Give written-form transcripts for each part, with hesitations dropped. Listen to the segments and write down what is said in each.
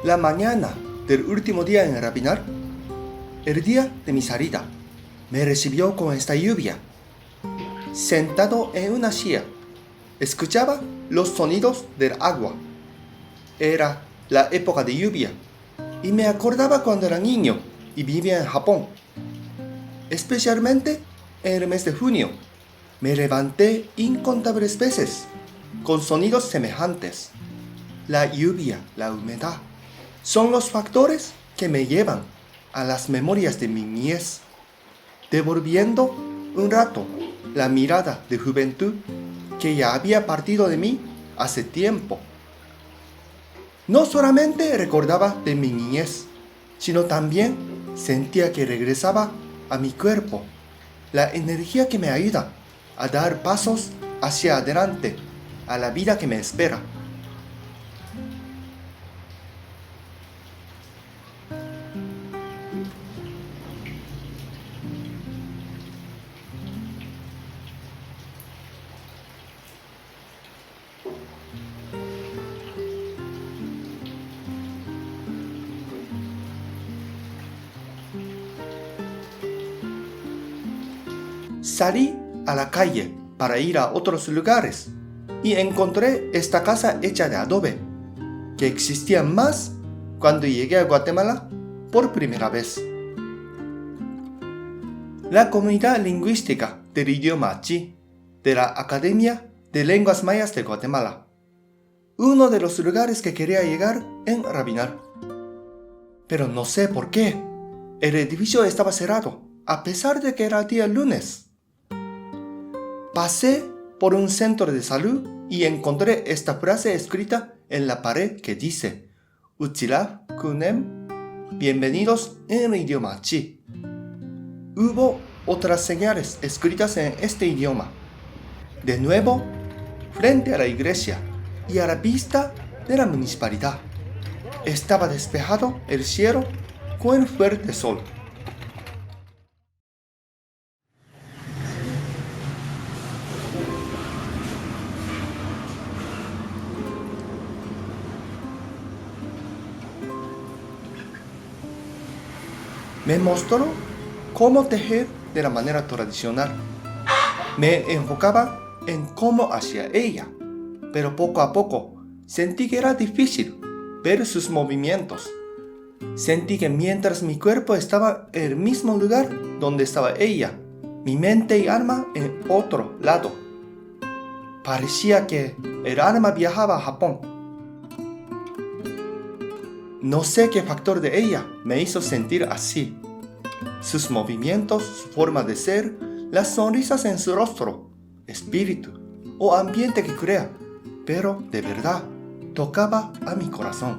La mañana del último día en Rabinar, el día de mi salida, me recibió con esta lluvia. Sentado en una silla, escuchaba los sonidos del agua. Era la época de lluvia y me acordaba cuando era niño y vivía en Japón. Especialmente en el mes de junio, me levanté incontables veces con sonidos semejantes. La lluvia, la humedad, son los factores que me llevan a las memorias de mi niñez, devolviendo un rato la mirada de juventud que ya había partido de mí hace tiempo. No solamente recordaba de mi niñez, sino también sentía que regresaba a mi cuerpo, la energía que me ayuda a dar pasos hacia adelante, a la vida que me espera. Salí a la calle para ir a otros lugares y encontré esta casa hecha de adobe, que existía más cuando llegué a Guatemala por primera vez. La comunidad lingüística del idioma Achi de la Academia de Lenguas Mayas de Guatemala, uno de los lugares que quería llegar en Rabinar. Pero no sé por qué, el edificio estaba cerrado, a pesar de que era día lunes. Pasé por un centro de salud y encontré esta frase escrita en la pared que dice Uchila Kunem, bienvenidos en el idioma Achi. Hubo otras señales escritas en este idioma. De nuevo, frente a la iglesia y a la vista de la municipalidad, estaba despejado el cielo con el fuerte sol. Me mostró cómo tejer de la manera tradicional. Me enfocaba en cómo hacía ella, pero poco a poco sentí que era difícil ver sus movimientos. Sentí que mientras mi cuerpo estaba en el mismo lugar donde estaba ella, mi mente y alma en otro lado. Parecía que el alma viajaba a Japón. No sé qué factor de ella me hizo sentir así. Sus movimientos, su forma de ser, las sonrisas en su rostro, espíritu o ambiente que crea, pero de verdad tocaba a mi corazón.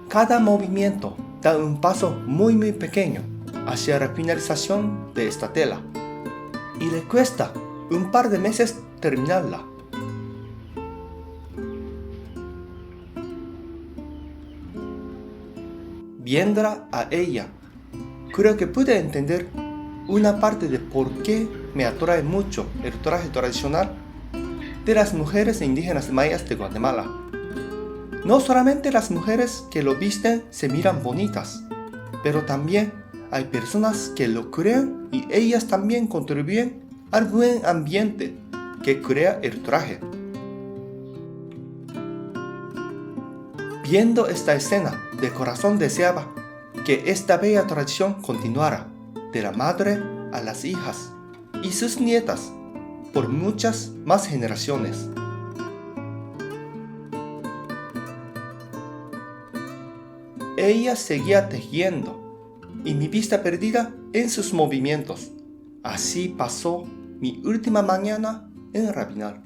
Cada movimiento da un paso muy pequeño hacia la finalización de esta tela y le cuesta un par de meses terminarla. Viéndola a ella, creo que pude entender una parte de por qué me atrae mucho el traje tradicional de las mujeres indígenas mayas de Guatemala. No solamente las mujeres que lo visten se miran bonitas, pero también hay personas que lo crean y ellas también contribuyen al buen ambiente que crea el traje. Viendo esta escena, de corazón deseaba que esta bella tradición continuara de la madre a las hijas y sus nietas por muchas más generaciones. Ella seguía tejiendo y mi vista perdida en sus movimientos. Así pasó mi última mañana en Rabinar.